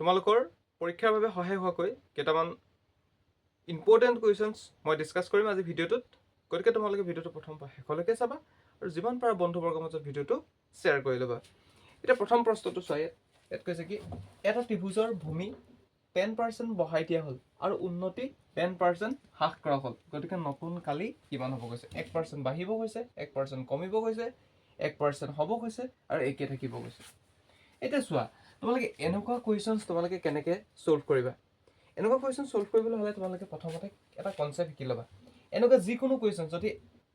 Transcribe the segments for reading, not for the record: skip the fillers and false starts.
তোমালোকৰ পৰীক্ষাৰ বাবে সহায় হোৱাকৈ কেইটামান ইম্পৰ্টেণ্ট কুৱেশ্যনছ মই ডিছকাছ কৰিম আজি ভিডিঅ'টোত। গতিকে তোমালোকে ভিডিঅ'টো প্ৰথম পৰা শেষলৈকে চাবা আৰু যিমান পাৰা বন্ধুবৰ্গৰ মাজত ভিডিঅ'টো শ্বেয়াৰ কৰি ল'বা। এতিয়া প্ৰথম প্ৰশ্নটো চোৱা, ইয়াত কৈছে কি এটা ত্ৰিভুজৰ ভূমি 10% বঢ়াই দিয়া হ'ল আৰু উন্নতি 10% হ্ৰাস কৰা হ'ল। গতিকে নতুন কালি কিমান হ'ব কৈছে? 1% বাঢ়িব কৈছে, 1% কমিব কৈছে, 1% হ'ব কৈছে আৰু একে থাকিব কৈছে। এতিয়া চোৱা, তোমালোকে এনেকুৱা কুৱেশ্যনছ তোমালোকে কেনেকৈ ছল্ভ কৰিবা? এনেকুৱা কুৱেশ্যন ছল্ভ কৰিবলৈ হ'লে তোমালোকে প্ৰথমতে এটা কনচেপ্ট শিকি ল'বা। এনেকুৱা যিকোনো কুৱেশ্যন যদি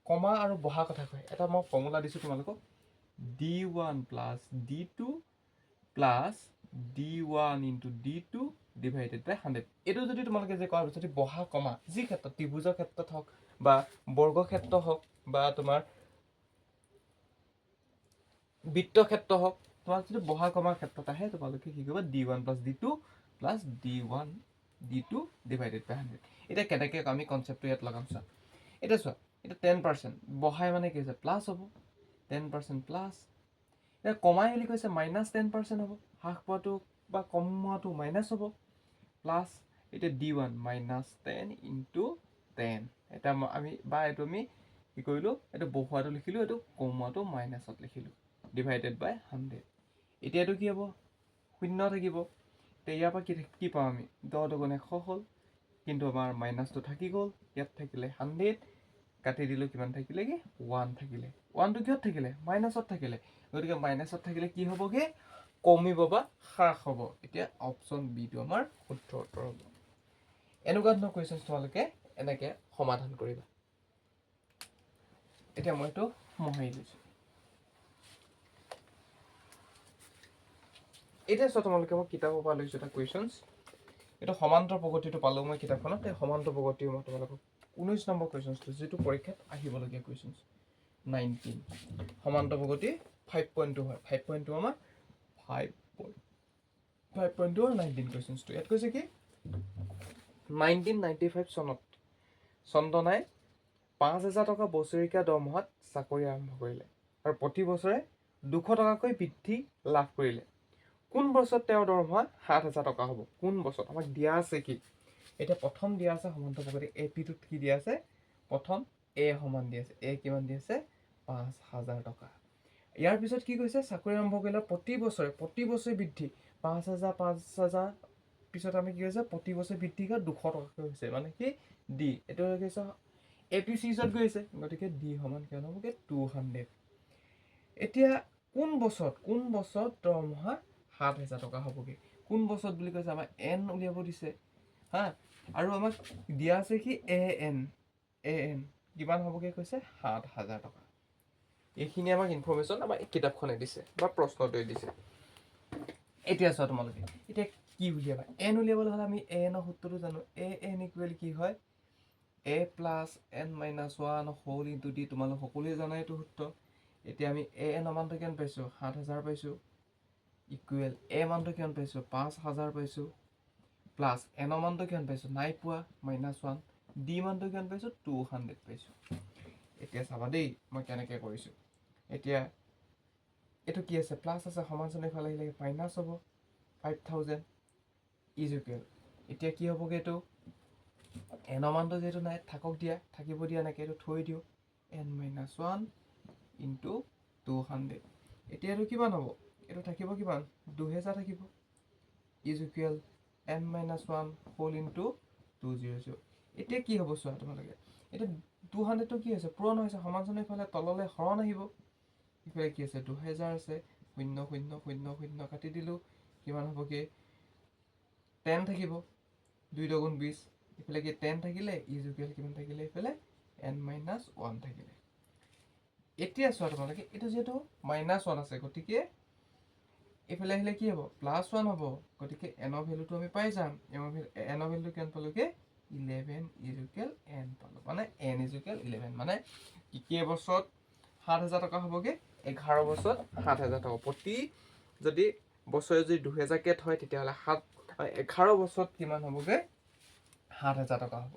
কমা আৰু বহা কথা কয়, এটা মই ফৰ্মুলা দিছোঁ তোমালোকক, d1 plus d2 plus d1 into d2 divided by 100। এইটো যদি তোমালোকে যে কোৱা যদি বহা কমা যি ক্ষেত্ৰত ত্ৰিভুজৰ ক্ষেত্ৰত হওক বা বৰ্গ ক্ষেত্ৰ হওক বা তোমাৰ বৃত্ত ক্ষেত্ৰ হওক, তোমাক যদি বহা কমাৰ ক্ষেত্ৰত আহে তোমালোকে কি কৰিবা? d1 plus d2 plus d1 d2 divided by 100। এতিয়া কেনেকৈ আমি কনচেপ্টটো ইয়াত লগাম চোৱা। এতিয়া চোৱা, এতিয়া 10% বহাই মানে কি হৈছে? প্লাছ হ'ব, 10% প্লাছ। এতিয়া কমাই বুলি কৈছে মাইনাছ 10% হ'ব, হ্ৰাস পোৱাটো বা কমোৱাটো মাইনাছ হ'ব, প্লাছ এতিয়া d1 মাইনাছ 10 ইনটু 10। এতিয়া আমি বা এইটো আমি কি কৰিলোঁ? এইটো বহোৱাটো লিখিলোঁ, এইটো কমোৱাটো মাইনাছত লিখিলোঁ, ডিভাইডেড বাই 100। এতিয়া এইটো কি হ'ব? শূন্য থাকিব। এতিয়া ইয়াৰ পৰা কি পাওঁ আমি? 10 দুগুণে 100 হ'ল, কিন্তু আমাৰ মাইনাছটো থাকি গ'ল। ইয়াত থাকিলে 100, কাটি দিলোঁ, কিমান থাকিলেগৈ? 1 থাকিলে। 1টো কিহত থাকিলে? মাইনাছত থাকিলে। গতিকে মাইনাছত থাকিলে কি হ'বগৈ? কমিব বা হ্ৰাস হ'ব। এতিয়া অপশ্যন বিটো আমাৰ শুদ্ধ উত্তৰ হ'ব। এনেকুৱা ধৰণৰ কুৱেশ্যন তোমালোকে এনেকৈ সমাধান কৰিবা। এতিয়া মই এইটো মোহাৰি লৈছোঁ। এতিয়া চোৱা, তোমালোকে মই কিতাপৰ পৰা লৈছোঁ এটা কুৱেশ্যনছ। এইটো সমান্তৰ প্ৰগতিটো পালোঁ মই কিতাপখনত। এই সমান্তৰ প্ৰগতিও মই তোমালোকক 19 নম্বৰ কুৱেশ্যনছটো, যিটো পৰীক্ষাত আহিবলগীয়া কুৱেশ্যনছ 19 সমান্তৰ প্ৰগতি 5.2 হয়। 5.2 আমাৰ 5.2 আৰু 19 কুৱেশ্যনছটো। ইয়াত কৈছে কি 1995 চনত চন্দনাই 5,000 টকা বছৰেকীয়া দৰমহাত চাকৰি আৰম্ভ কৰিলে আৰু প্ৰতি বছৰে 200 টকাকৈ বৃদ্ধি লাভ কৰিলে। কোন বছৰত তেওঁৰ দৰমহা 7,000 টকা হ'ব? কোন বছৰত? আমাক দিয়া আছে কি? এতিয়া প্ৰথম দিয়া আছে সমান্তৰ প্ৰগতি এ পিটোত কি দিয়া আছে? প্ৰথম এ সমান দি আছে। এ কিমান দি আছে? 5,000 টকা। ইয়াৰ পিছত কি কৈছে? চাকৰি আৰম্ভ কৰিলে প্ৰতি বছৰে বৃদ্ধি 5,000 5,000 পিছত আমি কি হৈছে? প্ৰতি বছৰে বৃদ্ধি কৰি 200 টকাকৈ হৈছে, মানে কি ডি। এইটো হৈ গৈছে এ পি চিজত গৈ আছে, গতিকে ডি সমান কিমান হ'বগৈ? 200। এতিয়া কোন বছৰত দৰমহা 7,000 টকা হ'বগৈ? কোন বছৰত বুলি কৈছে? আমাক এন উলিয়াব দিছে হা, আৰু আমাক দিয়া আছে কি এ এন কিমান হ'বগৈ কৈছে? 7,000 টকা। এইখিনি আমাক ইনফৰ্মেশ্যন আমাৰ কিতাপখনে দিছে বা প্ৰশ্নটোৱে দিছে। এতিয়া চোৱা তোমালোকে, এতিয়া কি উলিয়াবা? এন উলিয়াবলৈ হ'লে আমি এ এনৰ সূত্ৰটো জানো। এ এন ইকুৱেল কি হয়? A plus N minus 1 whole into D. তোমালোক সকলোৱে জানা এইটো সূত্ৰ। এতিয়া আমি এ এনৰ মানটো কিমান পাইছোঁ? 7,000 পাইছোঁ, ইকুৱেল এ মানটো কিমান পাইছোঁ? 5,000 পাইছোঁ, প্লাছ এনৰ মানটো কিমান পাইছোঁ? নাই পোৱা, মাইনাছ 1। ডি মানটো কিমান পাইছোঁ? 200 পাইছোঁ। এতিয়া চাবা দেই মই কেনেকৈ কৰিছোঁ। এতিয়া এইটো কি আছে? প্লাছ আছে, সমান চিন এইফালে আহিলে মাইনাছ হ'ব। 5,000 ইজ ইকুৱেল, এতিয়া কি হ'বগৈ? এইটো এনৰ মানটো যিহেতু নাই, থাকিব দিয়া নাকি, এইটো থৈ দিওঁ। N minus 1 into 200। এতিয়া এইটো কিমান হ'ব? এইটো থাকিব কিমান? 2000 থাকিব, is equal n minus 1 whole into 200। এতিয়া কি হ'ব চোৱা তোমালোকে, এতিয়া 200টো কি হৈছে? পূৰণ হৈছে, সমান চিন ইফালে তললৈ হৰণ আহিব। ইফালে কি আছে? 2000 আছে, 0 0 0 0 কাটি দিলোঁ, কিমান হ'বগৈ? 10 থাকিব, 2 দুগুণ 20। ইফালে কি 10 থাকিলে, ইজ ইকুৱেল কিমান থাকিলে? ইফালে এন মাইনাছ 1 থাকিলে। এতিয়া চোৱা তোমালোকে, এইটো যিহেতু মাইনাছ 1 আছে, গতিকে এইফালে আহিলে কি হ'ব? প্লাছ 1 হ'ব, গতিকে এনৰ ভেলুটো আমি পাই যাম। এনৰ ভেলুটো কিমান পালোঁগৈ? 11 ইজ ইকুৱেল এন পালোঁ, মানে এন ইজ ইকুৱেল 11। মানে কেইবছৰত 7,000 টকা হ'বগৈ? 11 বছৰত 7,000 টকা। প্ৰতি যদি বছৰে যদি 2000কৈ থয়, তেতিয়াহ'লে 11 বছৰত কিমান হ'বগৈ? 7,000 টকা হ'ব।